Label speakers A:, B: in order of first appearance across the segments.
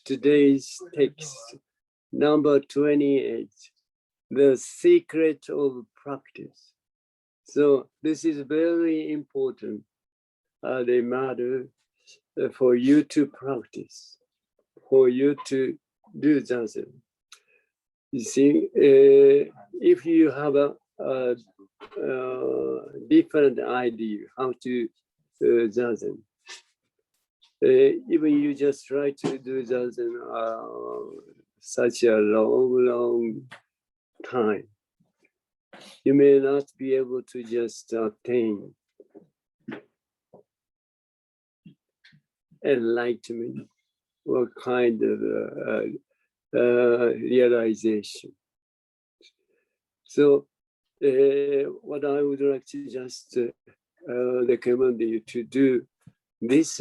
A: today's text, number 28, the secret of practice. So this is very important, the matter for you to practice, for you to do Zazen. You see, if you have a different idea how to Zazen, even you just try to do Zazen such a long time, you may not be able to just attain enlightenment or kind of realization. So what I would like to just recommend you to do this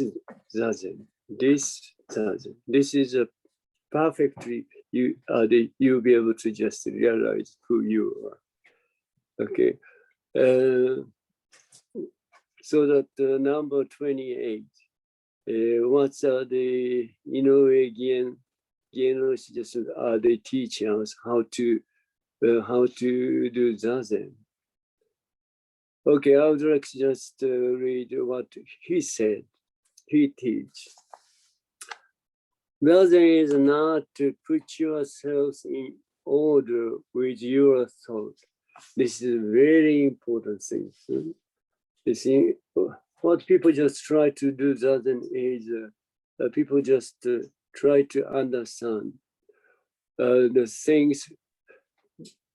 A: Zazen, this Zazen. This is a perfectly, you'll be able to just realize who you are. Okay. So that number 28, what's the Inoue Gien just they teach us how to do Zazen. Okay, I would like to just read what he said. He teach. Zazen is not to put yourselves in order with your thought. This is a very important thing. You see, what people just try to do Zazen is people just try to understand the things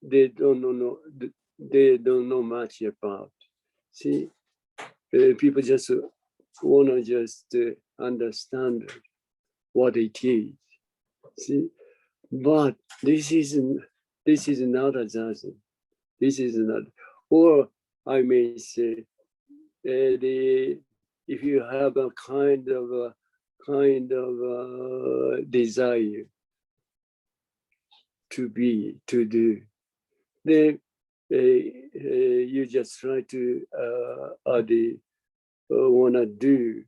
A: they don't know much about. See, people just want to just understand what it is. See, but this is not a Zazen. This is not, or I may say, if you have a kind of desire to do, then you just try to want to do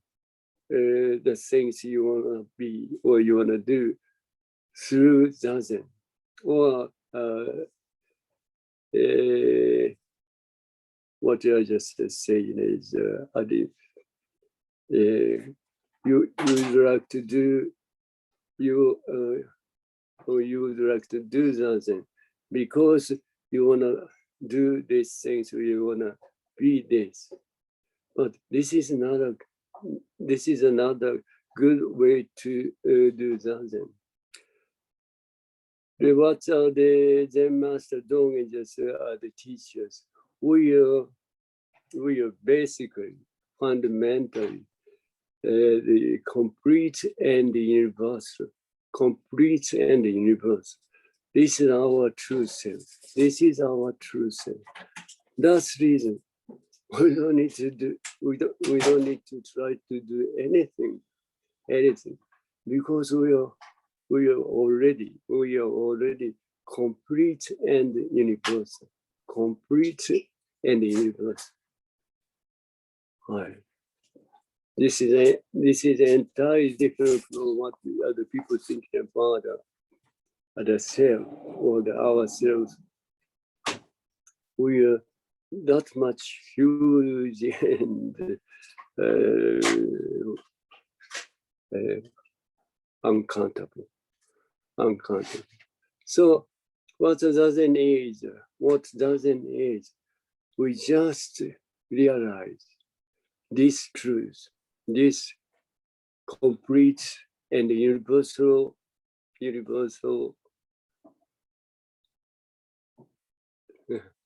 A: the things you want to be or you want to do through Zazen, or what I just saying is you would like to do or you would like to do Zazen because you want to do these things or you want to be this. But this is another good way to do Zazen. What the Zen Master Dogen just the teachers, we are basically fundamentally the complete and the universal. Complete and universal. This is our true self. This is our true self. That's the reason we don't need to do. We don't need to try to do anything, because we are already complete and universal. Complete and universal. Right. This is entirely different from what the other people think about the self or ourselves. We are that much huge and uncountable. So what Zazen is, we just realize this truth, this complete and universal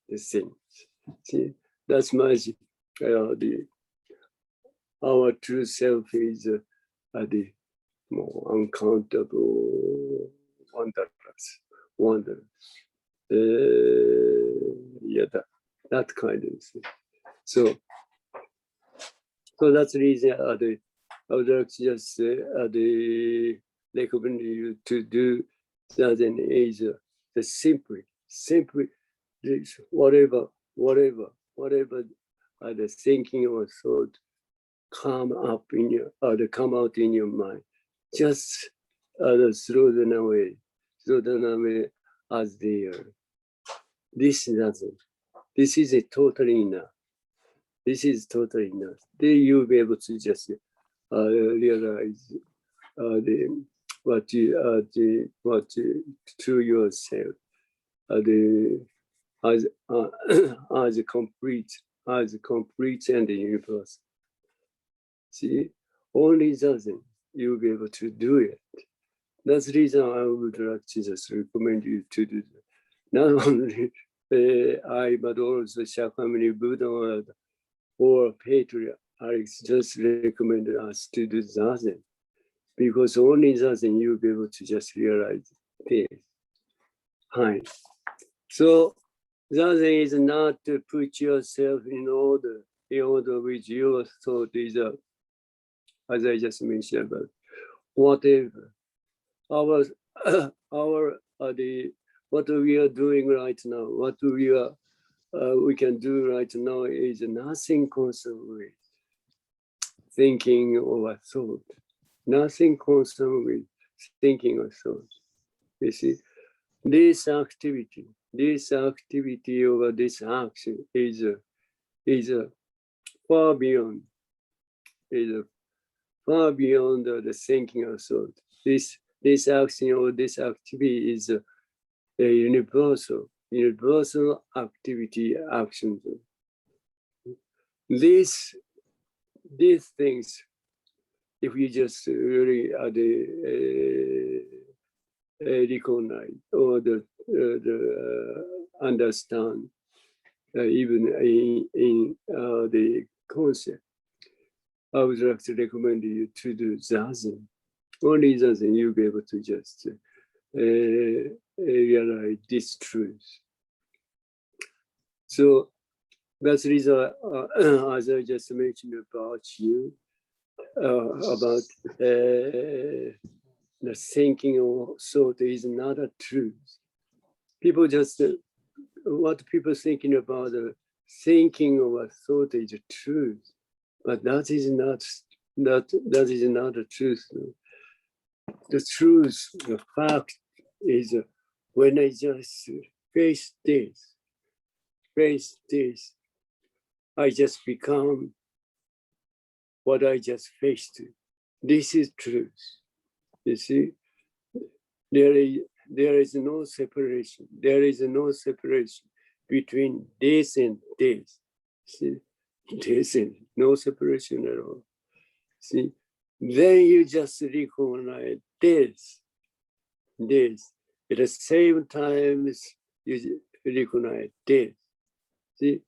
A: the things. See, that's magic. Our true self is the more uncountable, wonder. Yeah, that kind of thing. So that's the reason I would like to just recommend you to do Zazen is simply whatever the thinking or thought come out in your mind. Just throw them away as they are. This doesn't. This is a totally enough. This is totally enough. Then you'll be able to just realize what to yourself as complete and universal. See, only then you'll be able to do it. That's the reason I would like to just recommend you to do that. Not only I, but also Shakyamuni Buddha or patriarchs just recommended us to do Zazen, because only Zazen you'll be able to just realize this. Hi. So Zazen is not to put yourself in order with your thought is, as I just mentioned, about whatever. Our what we are doing right now, what we can do right now is nothing concerned with thinking or thought. Nothing concerned with thinking or thought. You see, this activity or this action is far beyond the thinking or thought. This action or this activity is a universal activity action. These things, if you just really recognize or understand, even in the concept, I would like to recommend you to do Zazen. Only Zazen you'll be able to just realize this truth. So that's the reason, as I just mentioned about you, about the thinking or thought is not a truth. People just, what people thinking about thinking or thought is a truth, but that is not the truth. The truth, the fact is when I just face this, I just become what I just faced. This is truth. You see, there is no separation. There is no separation between this and this. See, this and no separation at all. See, then you just recognize this. At the same time, you recognize this. See,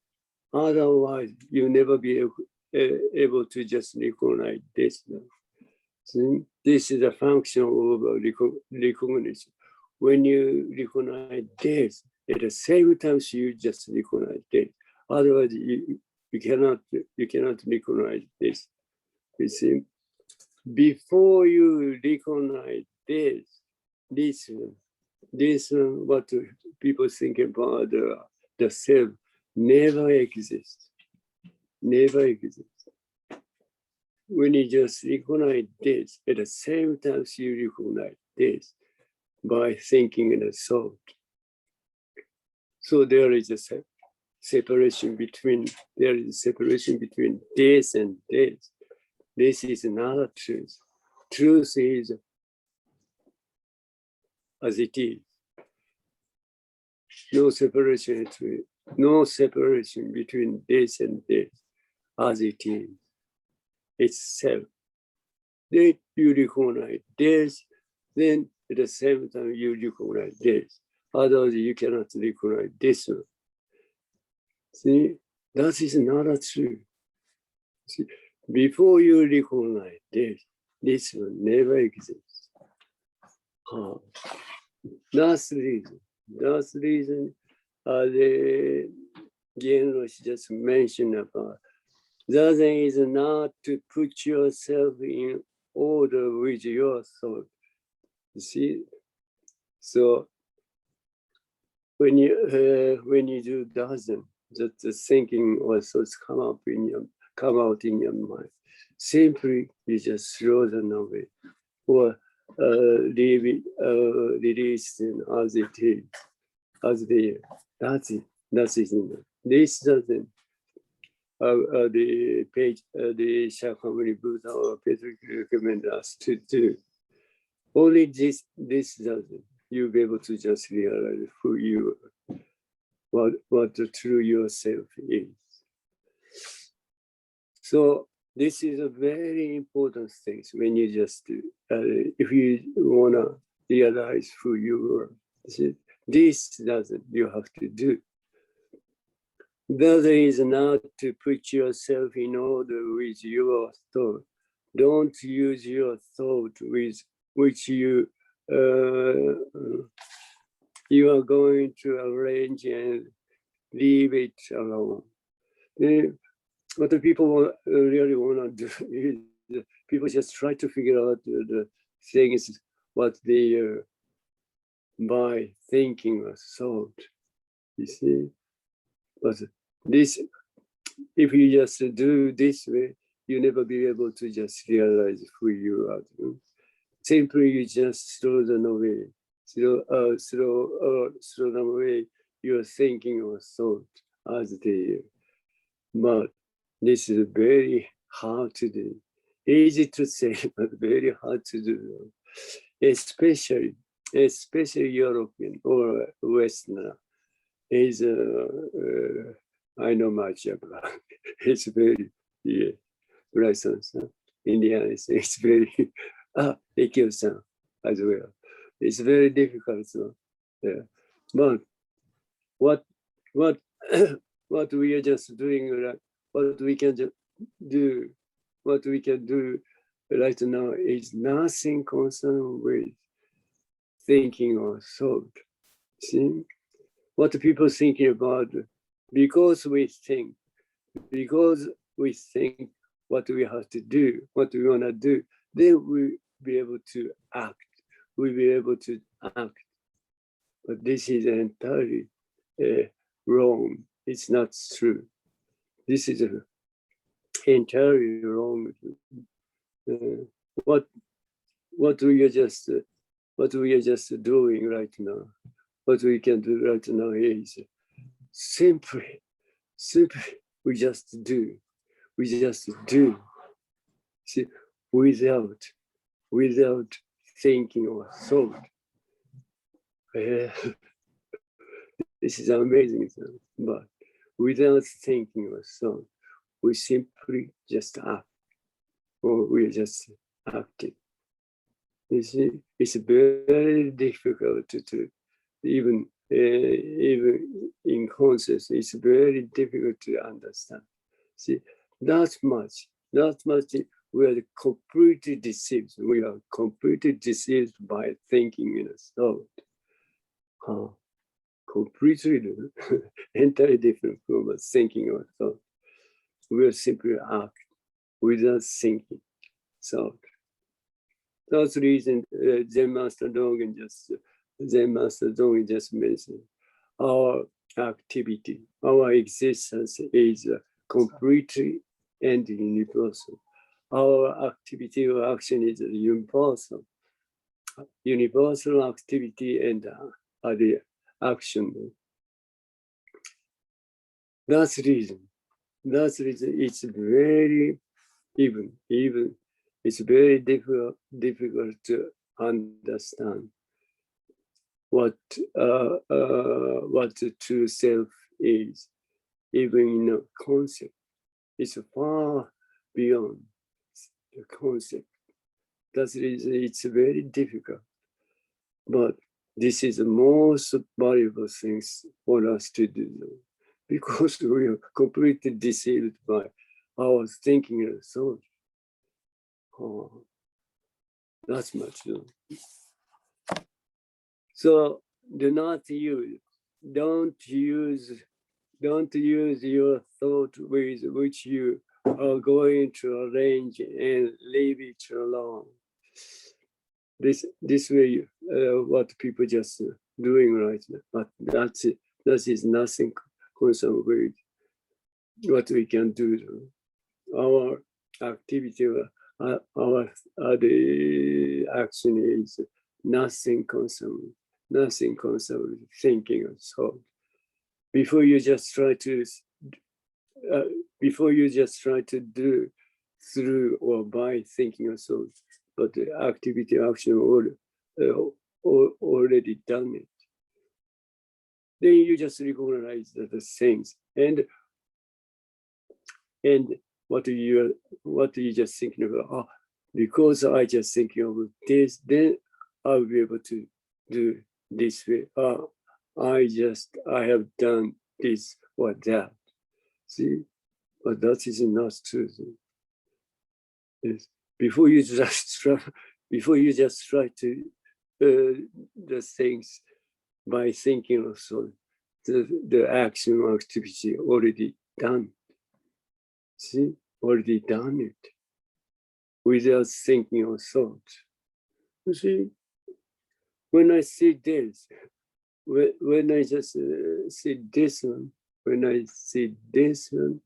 A: otherwise you never be able to just recognize this. See, this is a function of recognition. When you recognize this, at the same time you just recognize this. Otherwise, you cannot recognize this. You see, before you recognize this what people think about the self never exists. Never exists. When you just recognize this, at the same time you recognize this by thinking in a thought. So there is a separation between this and this. This is not a truth. Truth is as it is. No separation between this and this, as it is. Itself. Then you recognize this, then at the same time you recognize this. Otherwise you cannot recognize this one. See, that is not a truth. See, before you recognize this one never exists. That's the reason. That's the reason the Genroshi just mentioned about. Zazen is not to put yourself in order with your thought. You see, so when you do Zazen, that the thinking or thoughts come out in your mind. Simply you just throw them away, or leave it, release them as it is, as they are. That's it. That's it. This doesn't. The page, the Shakyamuni Buddha or Patrick recommend us to do. Only this doesn't. You'll be able to just realize who you are, what the true yourself is. So this is a very important thing when you just, if you wanna realize who you are, this doesn't, you have to do. The other is not to put yourself in order with your thought. Don't use your thought with which you are going to arrange and leave it alone. What the people really want to do is people just try to figure out the things what they by thinking or thought. You see, but this, if you just do this way, you never be able to just realize who you are. Simply, you just throw them away, throw them away your thinking or thought as they. But this is very hard to do. Easy to say, but very hard to do. Especially European or Westerner is I know much about. It's very license. Indian is very Ekyo-san as well. It's very difficult. So, yeah. But what what we are just doing, what we can do right now is nothing concerned with thinking or thought. See what people thinking about, because we think what we have to do, what we want to do, then we'll be able to act. We'll be able to act. But this is entirely wrong. It's not true. This is entirely wrong. What we are just doing right now, what we can do right now is simply we just do. See, without thinking or thought. This is amazing, but without thinking or thought, we simply just act, or we are just acting. You see, it's very difficult to even in concepts. It's very difficult to understand. See, that much. We are completely deceived. We are completely deceived by thinking in a thought. Completely entirely different from thinking or thought. We will simply act without thinking. So that's the reason Zen Master Dogen just mentioned our activity, our existence is completely and universal. Our activity or action is universal. Universal activity and the action. That's the reason. It's very it's very difficult to understand what the true self is, even in a concept. It's far beyond the concept. That's the reason it's very difficult. But this is the most valuable things for us to do, because we are completely deceived by our thinking and thought. That's much. So don't use your thought with which you are going to arrange and leave it alone. This way, what people just doing right now, but that is nothing concerned with what we can do. Our activity, the action is nothing concerned thinking or thought. Before you just try to do through or by thinking or thought, but the activity action already done it. Then you just recognize the things and what you just thinking about. Oh, because I just thinking of this, then I'll be able to do this way. I have done this or that. See, but that is not true. Yes. Before you just try to the things by thinking also, the action or activity already done. See, already done it without thinking or thought. You see, when I see this, when I just see this one, when I see this one,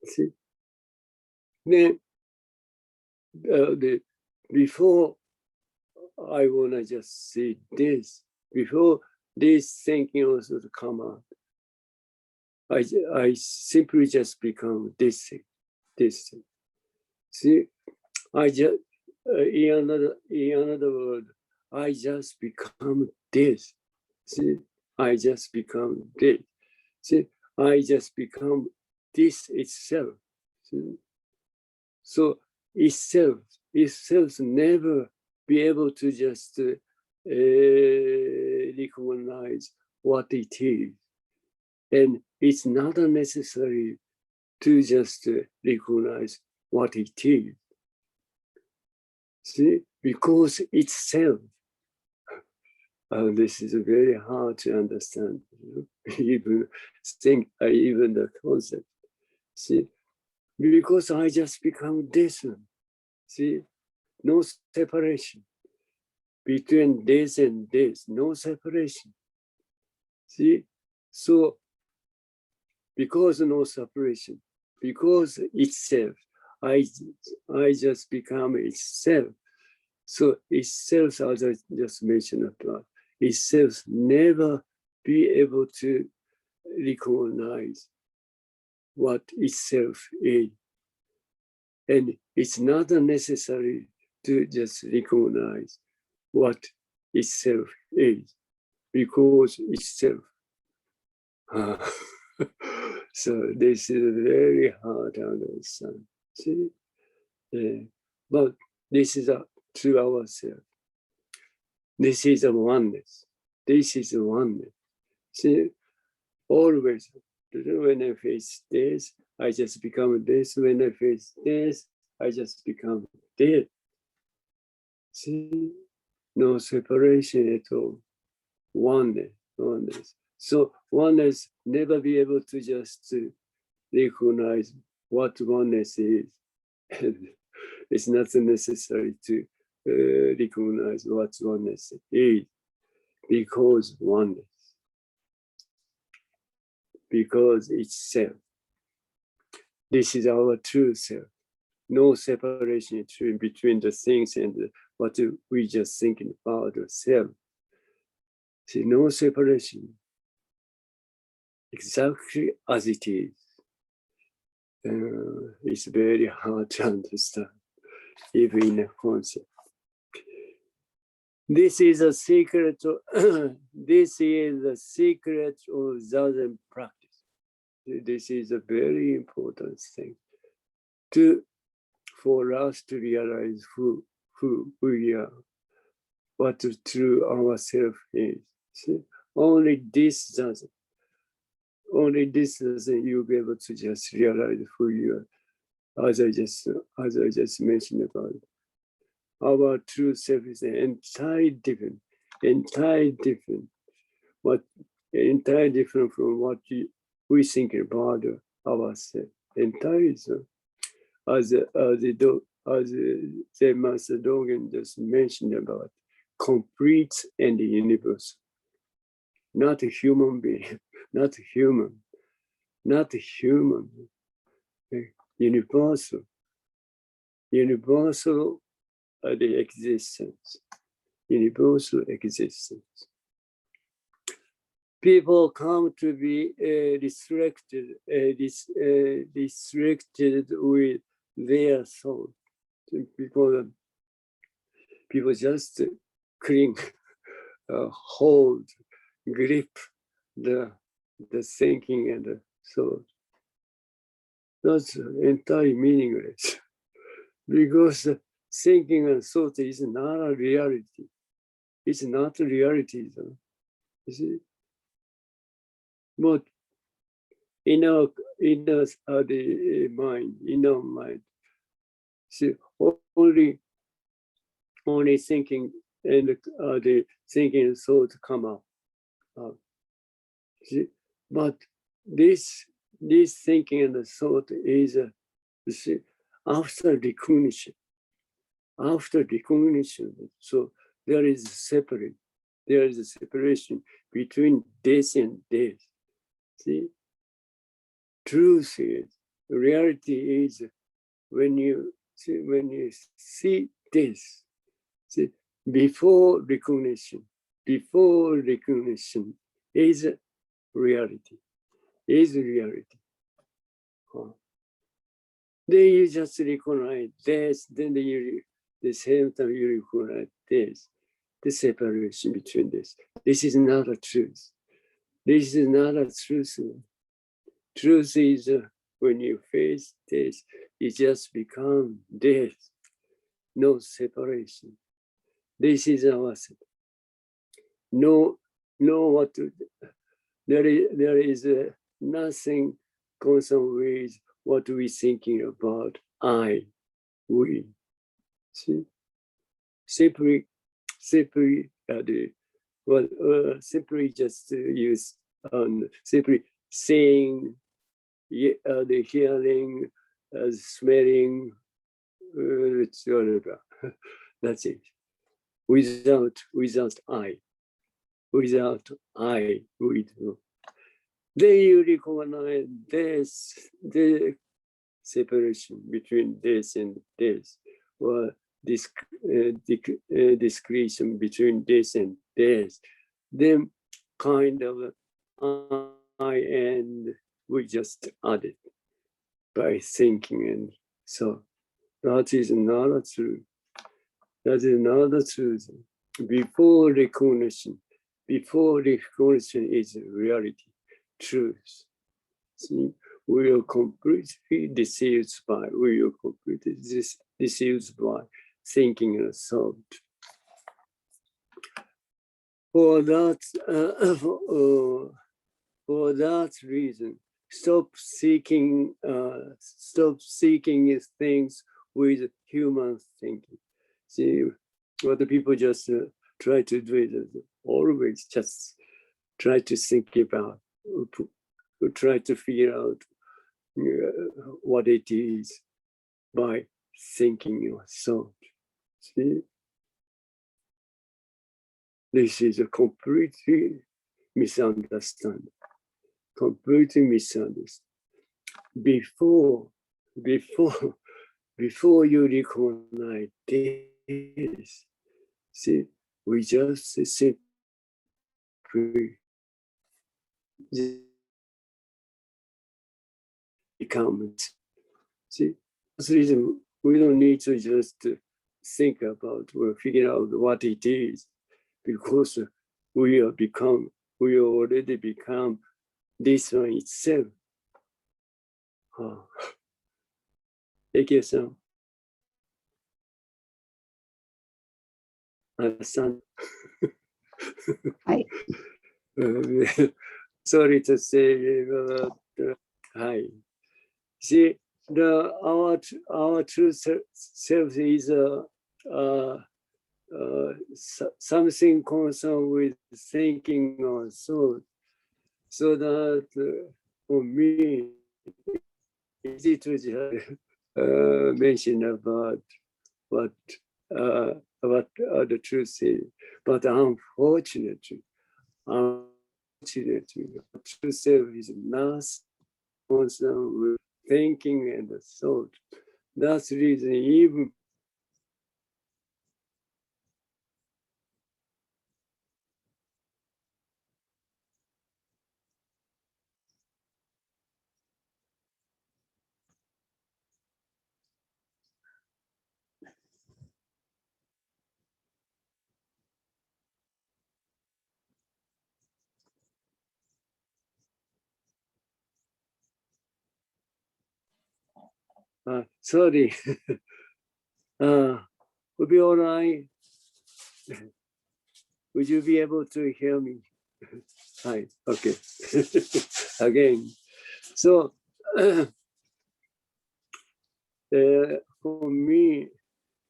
A: see, then before I wanna just see this, before this thinking also to come out, I simply just become this thing. See, I just in another word, I just become this. See, I just become this. See, I just become this itself. See? So itself never be able to just recognize what it is. And it's not necessary to just recognize what it is. See, because itself, this is very hard to understand, even the concept. See, because I just become this one. See, no separation between this and this, no separation. See, so because no separation, because itself, I just become itself. So itself, as I just mentioned about, itself never be able to recognize what itself is. And it's not necessary to just recognize what itself is, because itself. So this is very hard to understand. See, but this is to ourselves. This is a oneness. This is a oneness. See, always when I face this, I just become this. When I face this, I just become this. See, no separation at all. Oneness. So oneness never be able to just recognize what oneness is. It's not necessary to recognize what oneness is, because oneness, because itself. This is our true self. No separation between the things and what we just thinking about the self. See, no separation. Exactly as it is. It's very hard to understand, even in a concept. This is a secret. This is the secret of Zazen practice. This is a very important thing for us to realize who we are, what the true ourself is. See? Only this doesn't. You'll be able to just realize who you are, as I just mentioned about it. Our true self is entirely different, entirely different from what we think about ourselves. Entirely so. As the Master Dogen just mentioned about, complete and universal. Not a human being, not human, universal. universal the existence, universal existence. People come to be restricted with their soul. People just cling, hold, grip the thinking and the soul. That's entirely meaningless because thinking and thought is not a reality. It's not a reality, though. You see? But in our the mind, in our mind, see, only thinking and the thinking and thought come up. See? But this thinking and the thought is see, after recognition. After recognition, so there is a separation between this and this. See, truth is, reality is when you see this. See, before recognition is reality. Then you just recognize this, then the same time you recognize this, the separation between this. This is not a truth. This is not a truth. Truth is when you face this, it just becomes this. No separation. This is our what to do. There is nothing concerned with what we thinking about. We. See, simply just use simply saying, the hearing, smelling, whatever. That's it. Without I, we do. Then you recognize the separation between this and this, or this discretion between this and this. Then kind of I and we just add it by thinking, and so that is not a truth. That is not the truth. Before recognition is reality, truth. See, we are completely deceived by thinking and thought. For that reason, stop seeking things with human thinking. See, what the people just try to do is always just try to think about, try to figure out what it is by thinking your thought. See, this is a completely misunderstanding. Completely misunderstood. Before you recognize this, see, we just simply become. See, that's the reason we don't need to just think about or figure out what it is, because we already become this one itself. Ekio-san, understand? Sorry to say, hi. See, our true self is something concerned with thinking or thought, so that for me, easy to just mention about what the truth is, but unfortunately, true self is not concerned with thinking and thought. That's the reason even sorry. Would be all right. Would you be able to hear me? Hi. Okay. Again. So for me,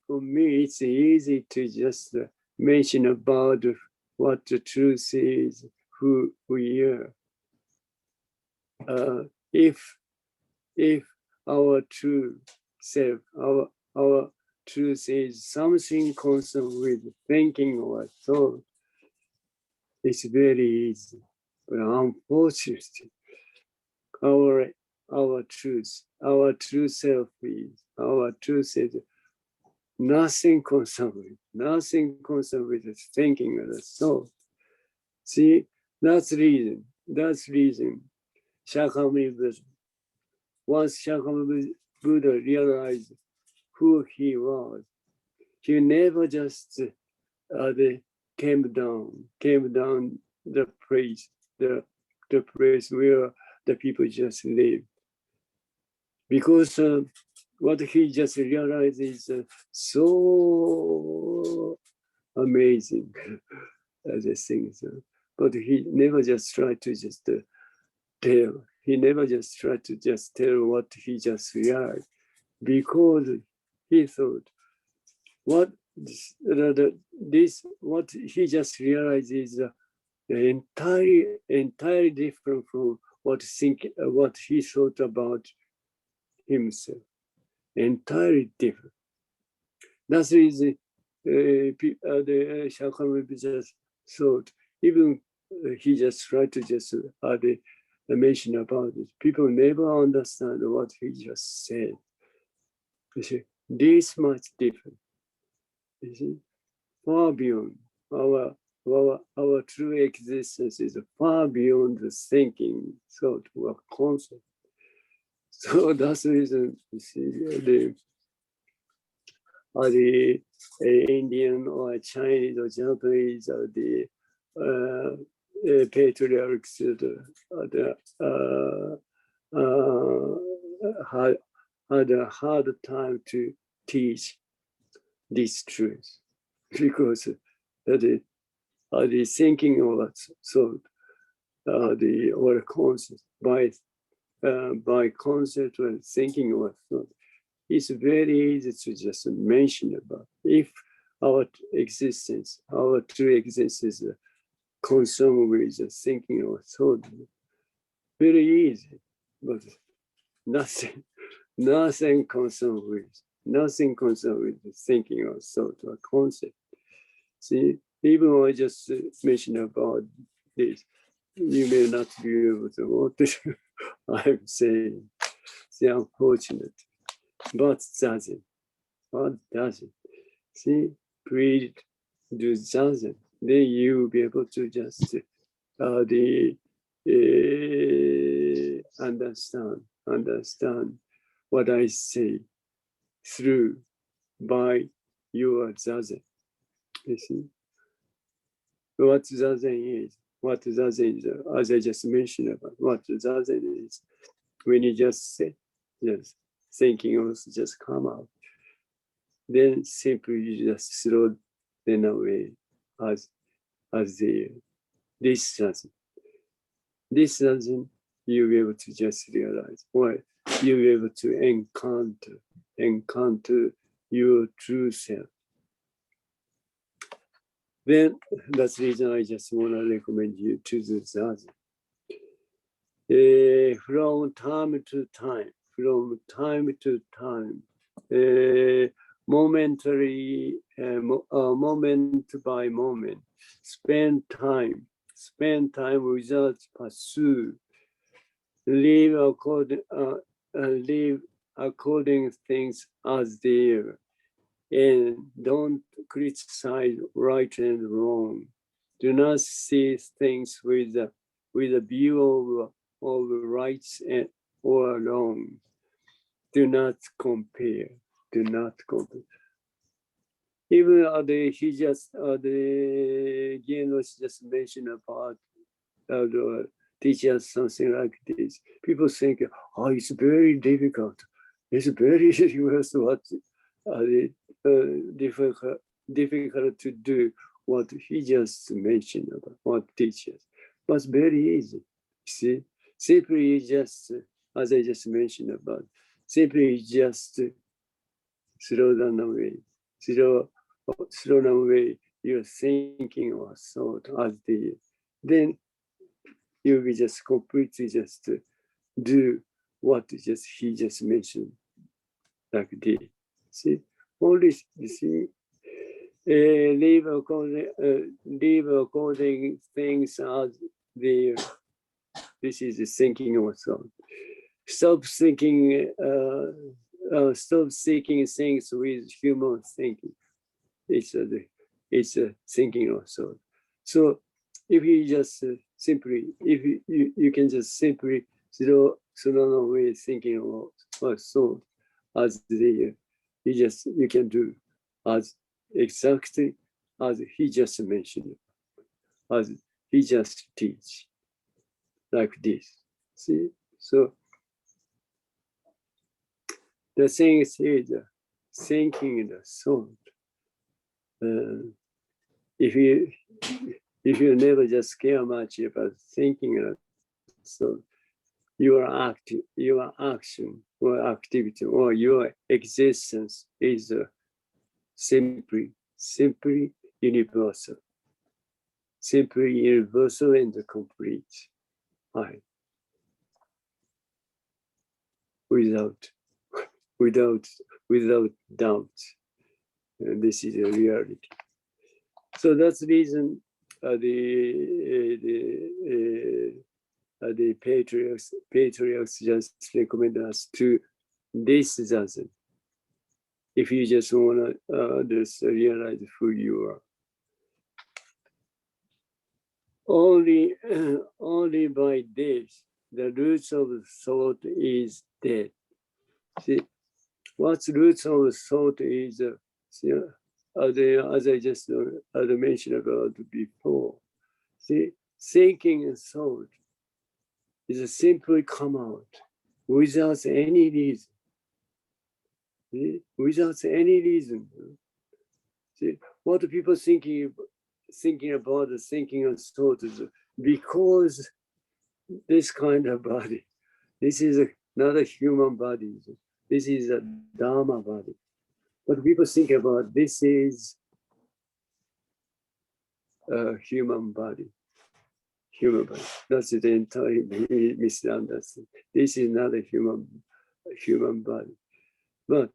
A: it's easy to just mention about what the truth is, who we are. If our true self, our truth is something concerned with thinking or thought, it's very easy. But unfortunately, our true self is nothing concerned with thinking of the thought. See, that's reason. Shakyamuni Buddha. Once Shakyamuni Buddha realized who he was, he never just came down the place, the place where the people just live. Because what he just realized is so amazing as a thing. But he never just tried to just tell. He never just tried to just tell what he just realized, because he thought what what he just realized is entirely different from what he thought about himself. Entirely different. That's the reason the Shakyamuni just thought, even he just tried to just mention about it. People never understand what he just said. You see, this much different. You see, far beyond our true existence is far beyond the thinking, thought, or concept. So that's the reason you see the Indian or Chinese or Japanese or the patriarchs had a hard time to teach this truth, because the thinking of thought, or concept by concept or thinking of thought, it's very easy to just mention about. If our existence, our true existence is concerned with thinking or thought, very easy, but nothing concerned with thinking or thought or concept. See, even when I just mention about this, you may not be able to what I'm saying. See, unfortunate. But doesn't. What doesn't? See, please do doesn't. Then you will be able to just understand what I say through by your zazen. You see, what zazen is. What zazen is, as I just mentioned about what zazen is, when you just say, yes, thinking also just come out, then simply you just throw them away as they this doesn't. This doesn't, you'll be able to just realize, or you'll be able to encounter your true self. Then that's the reason I just want to recommend you to do Zazen. From time to time, momentary, moment by moment, spend time without pursue, live according things as they are, and don't criticize right and wrong. Do not see things with a view of rights and or wrong. Do not compare. Do not compare. Even he just the Genos just mentioned about teach us something like this. People think, oh, it's very difficult. It's very difficult difficult to do what he just mentioned about what teachers. But it's very easy. See, simply just as I just mentioned about, simply just slow down away, slow down away your thinking or thought as the then you will just completely just do what just he just mentioned like this. See, only see, live according things as they. This is the thinking also. Stop thinking. Stop seeking things with human thinking. It's a thinking also. So if you just simply, if you can just simply slow away thinking or thought as the you can do as exactly as he just mentioned, as he just teach like this. See, so the thing is thinking the thought. If you never just care much about thinking, so your action or activity or your existence is simply universal, and complete, right? Without doubt, and this is a reality. So that's the reason the patriarchs just recommend us to this doesn't. If you just want to just realize who you are, only by this the roots of thought is dead. See, what's roots of thought is as I just mentioned about before. See, thinking and thought is simply come out without any reason. See? Without any reason. See, what people thinking about the thinking and thought is because this kind of body, this is not a human body. This is a Dharma body. What people think about this is a human body. Human body. That's the entire misunderstanding. This is not a human body. But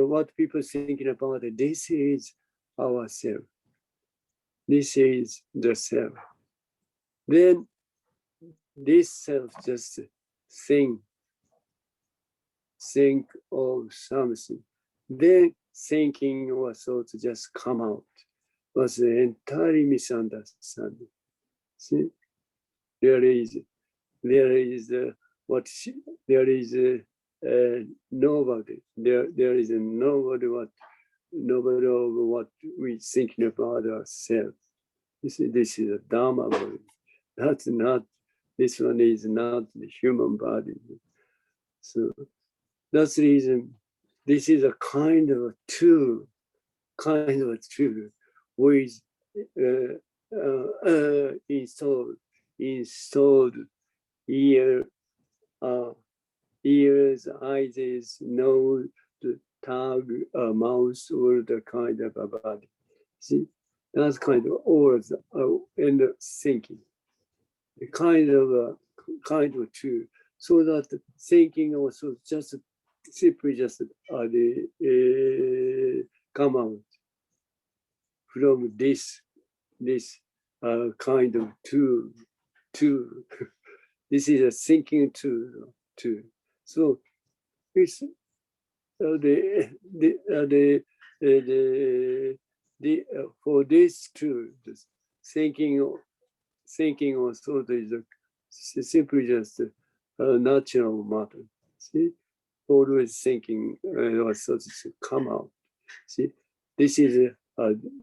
A: what people thinking about this is ourself. This is the self. Then this self just think of something. Then thinking or thoughts just come out. Was entirely misunderstanding. See, there is nobody. There is nobody of what we thinking about ourselves. This is a Dharma body. That's not. This one is not the human body. So that's the reason. This is a kind of a tool with installed ears, eyes, nose, tongue, mouth, all the kind of a body. See, that's kind of all and thinking. The kind of tool, so that thinking also just simply just come out from this kind of tool. This is a thinking tool. So it's for this tool, thinking or thought is simply just a natural matter. See, always thinking or thoughts come out. See, this is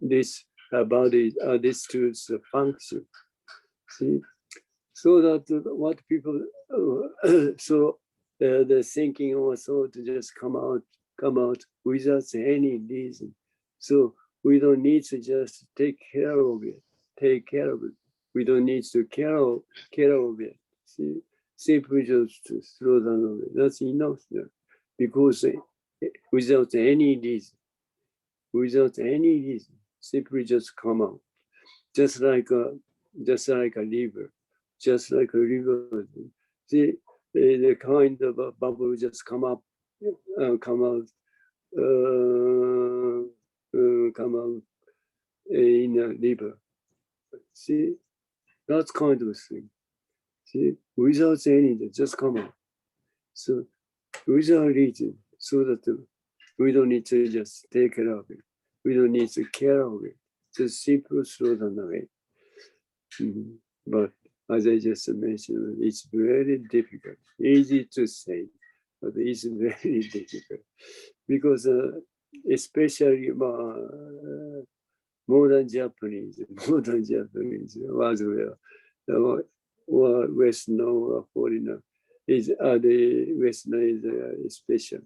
A: this body, this tool's function. See, so that what people, so the thinking or thought just come out without any reason. So we don't need to just take care of it. We don't need to care of it. See, simply just to throw them away. That's enough there. Because without any reason, simply just come out. Just like a river. The kind of a bubble just come out in a river. See, that kind of thing. See, without anything, just come out. So, without reason, so that we don't need to just take care of it. We don't need to care of it. Just simply throw them away. But as I just mentioned, it's very difficult. Easy to say, but it's very difficult because especially modern Japanese was well, or Western or foreigner is the Western is special.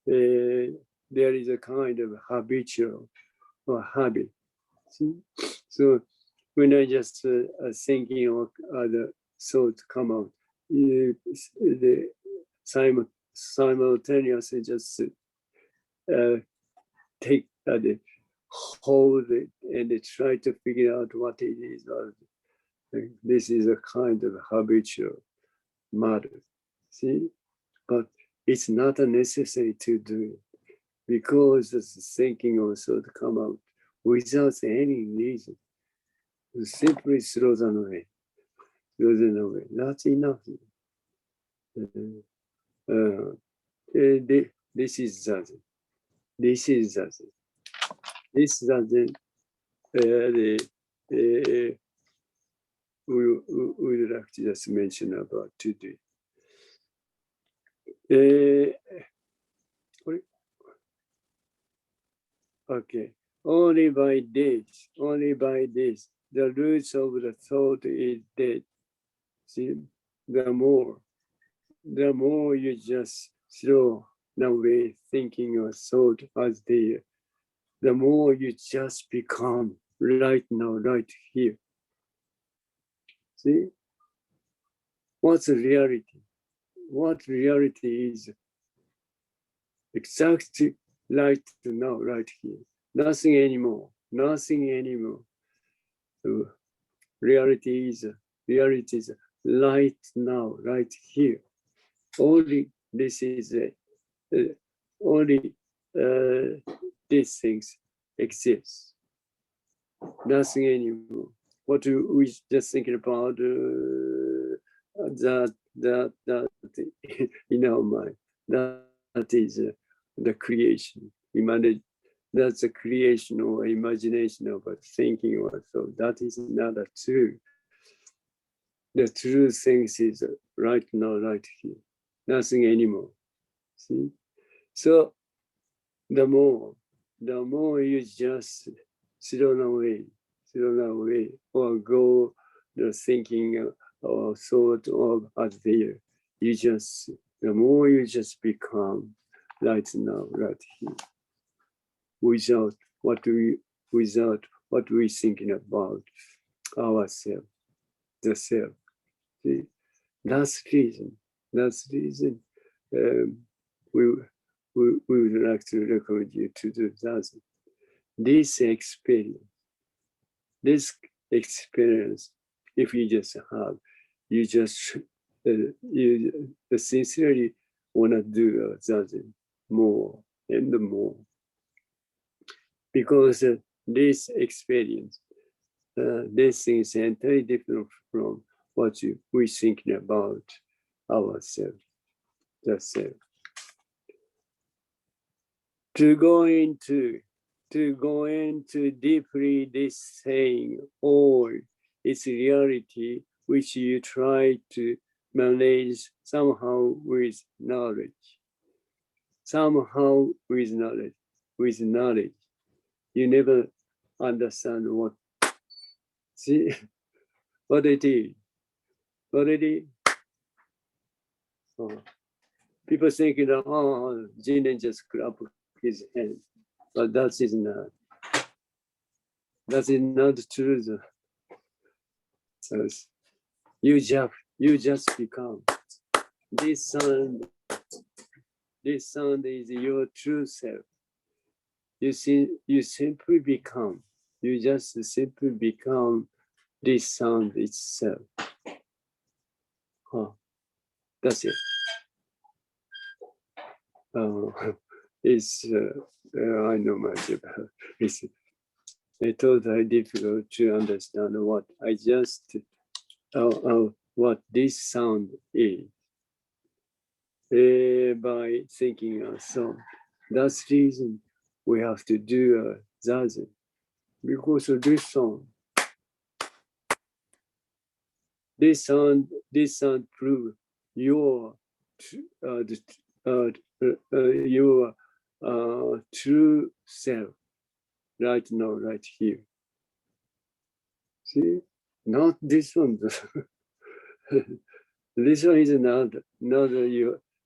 A: There is a kind of habitual or habit. See? So when I just thinking or other thoughts come out, the simultaneously just take the hold it and try to figure out what it is. This is a kind of habitual matter. See, but it's not necessary to do it because the thinking also to come out without any reason. Simply throw them away. That's enough. This is Zazen. This Zazen, we would like to just mention about today. Okay. Only by this, the roots of the thought is dead. See, the more you just throw away thinking or thought as there, the more you just become right now, right here. See, what's reality? What reality is exactly right now, right here. Nothing anymore. So reality is right now, right here. Only this is only these things exist. Nothing anymore. What we just thinking about that in our mind. That is the creation. That's a creation or imagination of a thinking or so. That is not true. The true things is right now, right here. Nothing anymore. See? So the more you just throw away or go the thinking or thought of as there, the more you just become right now, right here, without what we thinking about ourselves, the self. See? That's reason. We would like to recommend you to do that. This experience, if you just have, you just you sincerely want to do that more and more, because this experience, this thing is entirely different from what we thinking about ourselves, the self. To go into deeply this saying, all its reality, which you try to manage somehow with knowledge. Somehow with knowledge. With knowledge. You never understand what, see, what it is. What it is. Oh. People thinking, oh, Jinen just clap his hand. But that is not true. So you just become. This sound is your true self. You see, you simply become. You just simply become this sound itself. Huh. That's it. I know much about it. It's totally difficult to understand what I just, what this sound is by thinking a song. That's the reason we have to do a zazen, because of this song. This sound proves your true self right now, right here. See, not this one. This one is not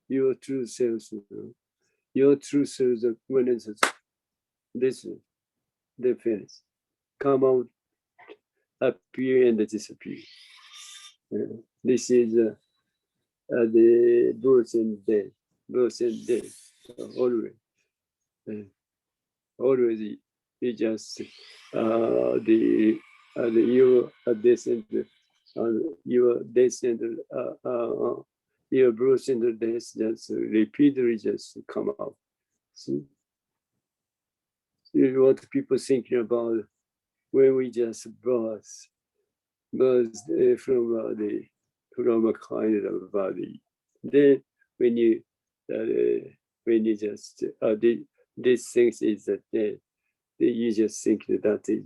A: your true self. Your true self, when it's this one, they finish, come out, appear and disappear. This is the birth and death, always. Always it just your descendant, your descendant, your birth and death just repeatedly just come out. See, what people thinking about when we just birth from a kind of body. Then when you just this things is that you just think that is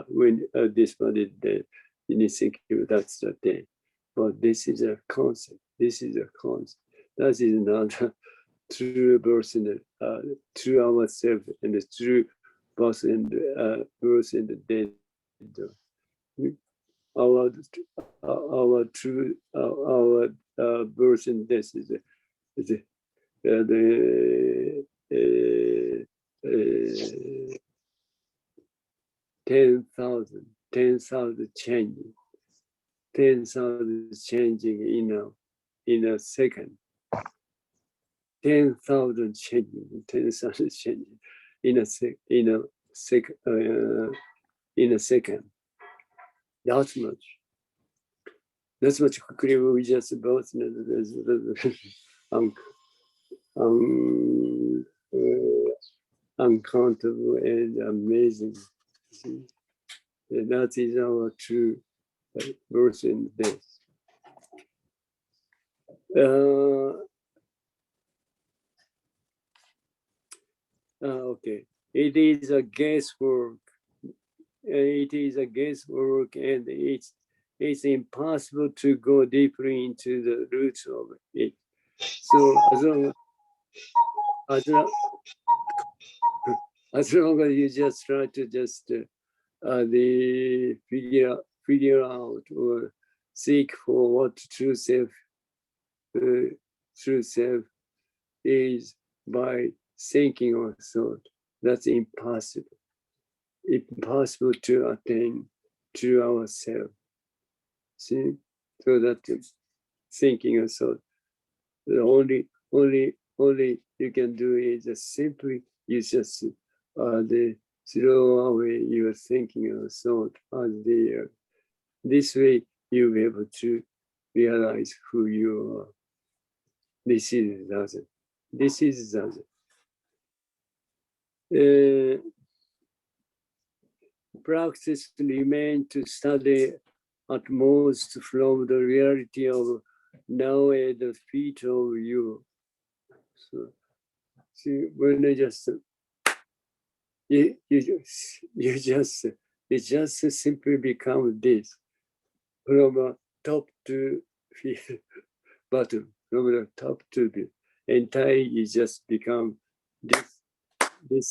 A: when this body is dead, you think that's the day. But this is a concept. This is a concept. That is not a true birth and true ourselves and the true birth and birth and death. Our true birth and death is the 10,000 changing, 10,000 changing in a second, 10,000 changing, 10,000 changing in a second. That's much. That's much quickly. We just both uncountable and amazing. See? And that is our true birth and death. Okay, it is a guesswork. It is a guesswork, and it's impossible to go deeply into the roots of it. So as long as you just try to just figure out or seek for what true self is by thinking or thought, that's impossible. Impossible to attain to ourselves. See, so that thinking or thought, the only you can do is just simply you just throw away your thinking or thought as there. This way you'll be able to realize who you are. This is Zazen. This is Zazen. practice remain to study at most from the reality of now at the feet of you. So, see, when I just, it just simply become this from top to feet, bottom, from the top to the entire, it just become this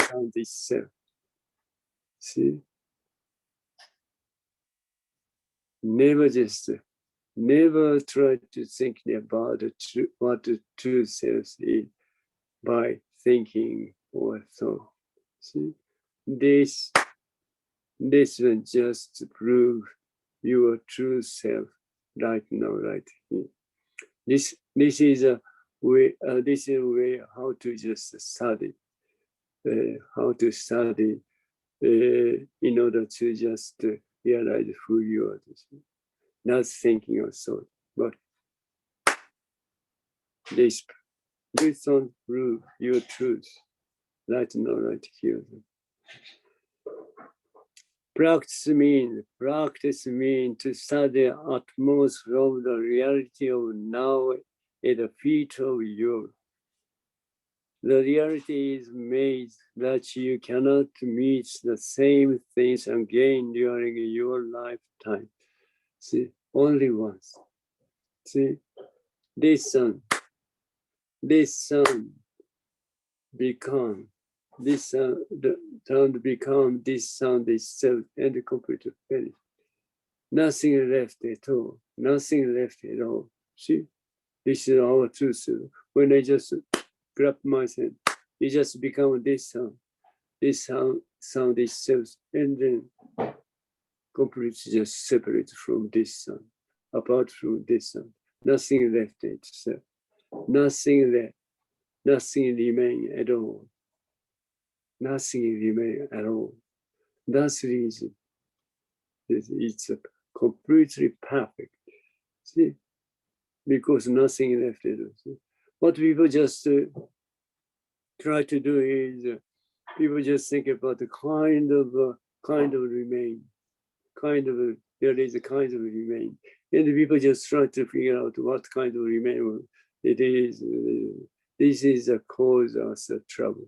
A: sound itself. See, never try to think about what the true self is by thinking or thought. See, this will just prove your true self right now, right here. This is a way. This is a way how to just study. How to study in order to just realize who you are. Not thinking or thought, but this don't prove your truth right now, right here. Practice means to study utmost from the reality of now at the feet of you. The reality is made that you cannot meet the same things again during your lifetime. See, only once. See, this sun become this sound become this sound itself and completely finished. Nothing left at all. Nothing left at all. See, this is our truth. When I just grab myself, it just become this sound. This sound itself, and then completely just separate from this sound. Apart from this sound, nothing left itself. Nothing left. Nothing remain at all. Nothing remain at all. That's the reason. It's completely perfect. See, because nothing left at all. See? What people just try to do is people just think about the kind of remain, there is a kind of remain, and people just try to figure out what kind of remain it is. This is a cause us a trouble.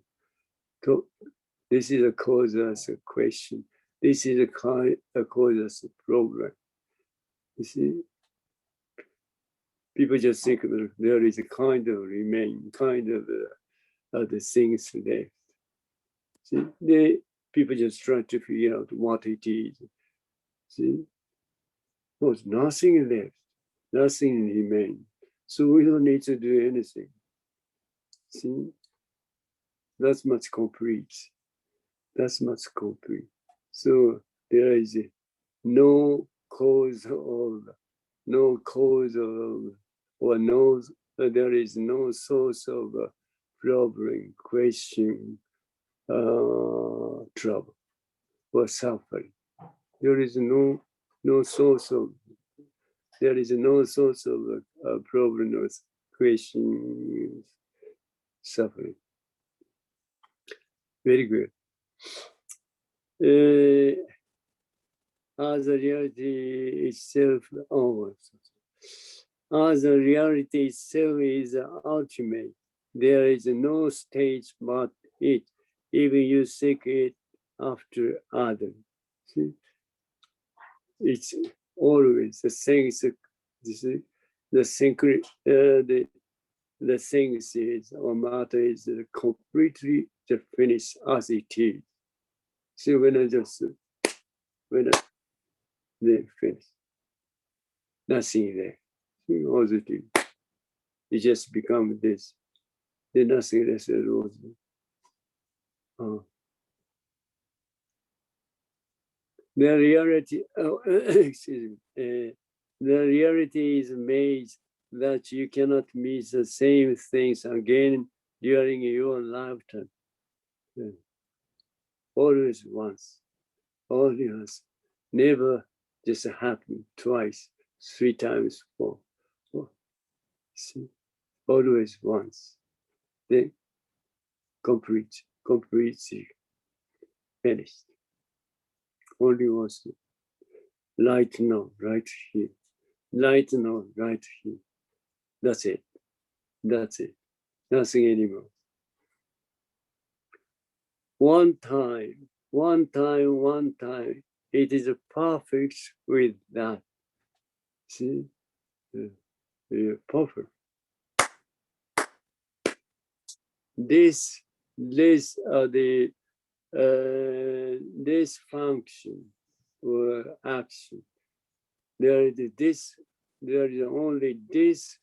A: This is a cause us a question. This is a cause us a problem. You see, people just think that there is a kind of remain, kind of the things left. See, people just try to figure out what it is. See, there's nothing left, nothing remains. So we don't need to do anything. See, that's much complete. That's much complete. So there is no cause of, or no, there is no source of problem, question, trouble, or suffering. There is no source of, problem or question, suffering. Very good. As a reality itself, as a reality itself is ultimate, there is no stage but it, even you seek it after others. See? It's always the things, the things is, or matter is completely finished as it is. See, when I then finish, nothing there. Positive. It just become this. Then nothing less at all. The reality, excuse me, the reality is made that you cannot meet the same things again during your lifetime. Always once, only once, never just happen twice, 3 times, 4. See, always once, then completely finished. only one thing. Right now, right here. Right now, right here. That's it. That's it. Nothing anymore. One time, one time, one time. It is perfect with that. See? Perfect. This function or action. There is only this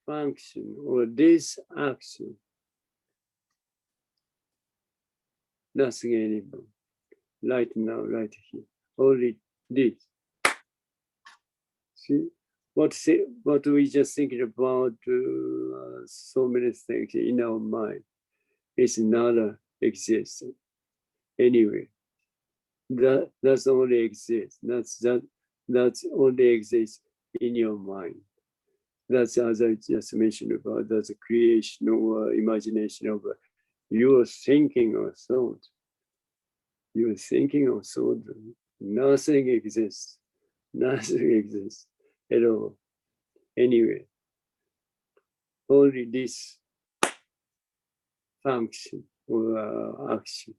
A: function or this action. Nothing anymore. Right now, right here. Only this. See? What we just thinking about so many things in our mind is not existent. Anyway, that's only exists. That's only exists in your mind. That's as I just mentioned about that's a creation or imagination of your thinking or thought. Your thinking or thought. Nothing exists. Nothing exists at all. Anyway, only this function or action.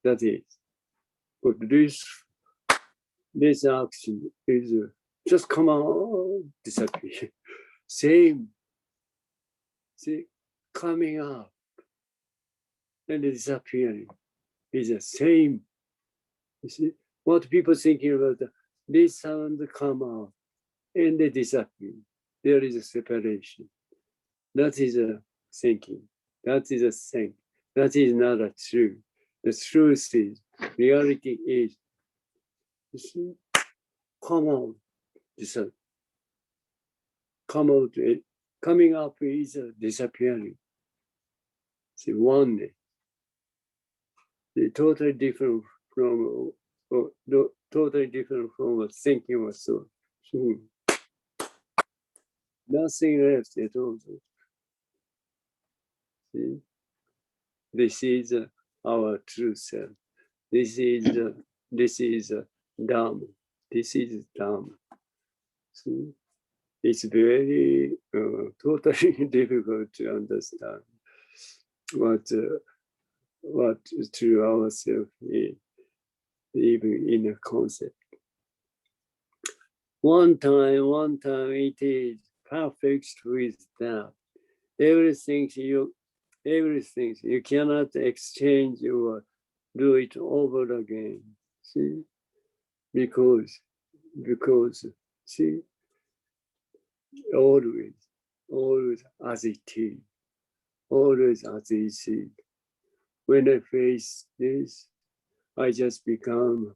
A: That is. But this action is just come on, disappear. Same, see, coming up and disappearing is the same. You see, what people thinking about this sound come out and they disappear. There is a separation. That is a thinking. That is a thing. That is not a truth. The truth is, reality is, you see, come out, come out, coming up is disappearing. See, oneness. Totally different from totally different from thinking or thought. So, nothing left at all. See? This is our true self. This is Dharma. This is Dharma. See? It's very totally difficult to understand what true ourself is, even in a concept. One time it is perfect with that. Everything you cannot exchange or do it over again. See, because see, always as it is, always as it is. When I face this, I just become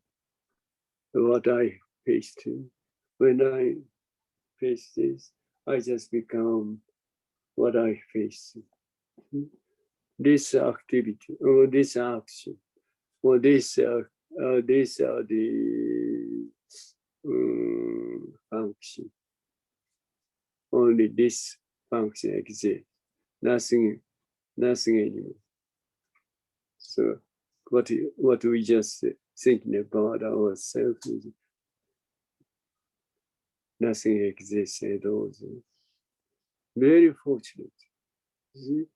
A: what I face to. When I face this, I just become what I face. This activity or this action or this the function. Only this function exists. Nothing anymore. So what we just thinking about ourselves is nothing exists at all. Very fortunate. See?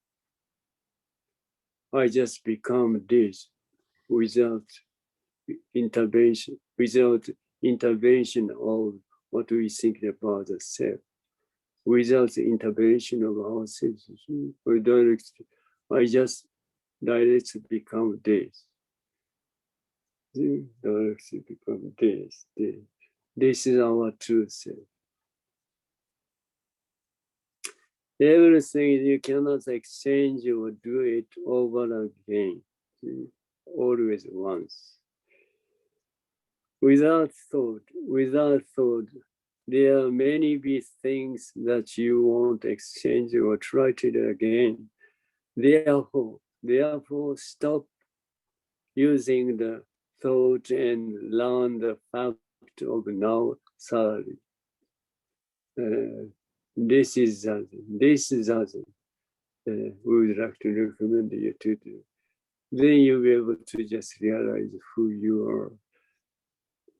A: I just become this without intervention of what we think about the self. Without the intervention of ourselves, I just directly become this. Directly become this. This is our true self. Everything you cannot exchange or do it over again. Always once. Without thought, there are many big things that you won't exchange or try to do again. Therefore, stop using the thought and learn the fact of now thoroughly. This is we would like to recommend you to do. Then you'll be able to just realize who you are.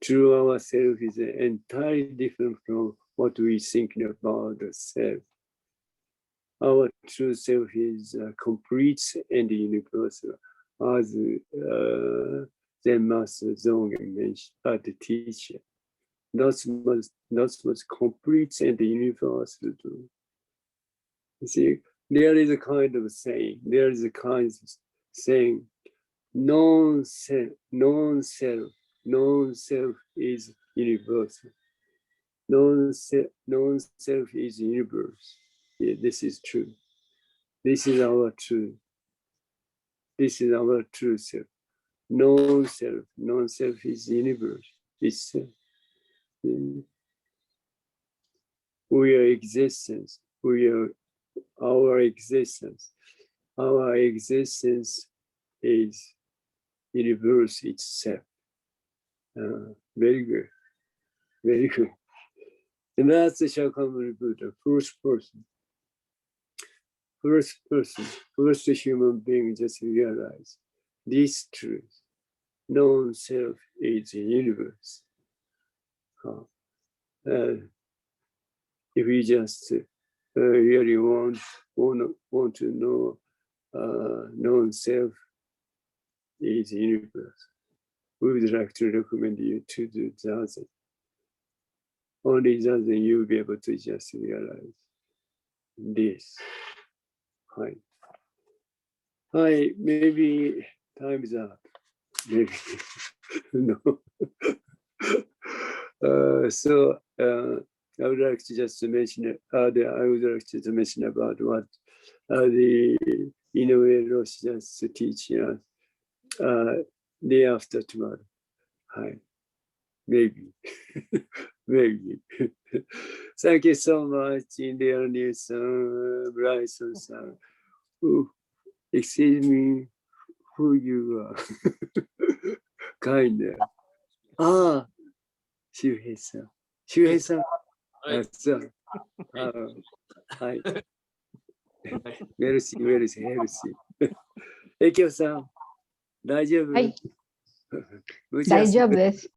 A: true ourself is entirely different from what we think about the self. Our true self is complete and universal, as Zen Master Zongen mentioned, the teacher. That's most complete and universal. You see, there is a kind of saying, non-self, non-self is universal. Non-self is universe. Yeah, this is true. This is our truth. This is our true self. Non-self is universe itself. We are existence. We are our existence. Our existence is universe itself. Very good. Very good. And that's the Shakyamuni Buddha, first person. First person, first human being just realize this truth. Non-self is the universe. If we just really want to know non-self is the universe, we would like to recommend you to do Zazen. Only Zazen you'll be able to just realize this. Hi. Hi, maybe time is up. Maybe. No. I would like to just mention, I would like to mention about what the Inoue Roshi just teaching us day after tomorrow. Hi. Maybe. Maybe. Thank you so much, Indian Nilsson, Bryson-san. Excuse me, who you are. Kind of. Shuhei-san. Shuhei-san. Hi. Merci, merci. Ekyo-san, 大丈夫？
B: はい。
A: 無茶する。
B: 大丈夫です。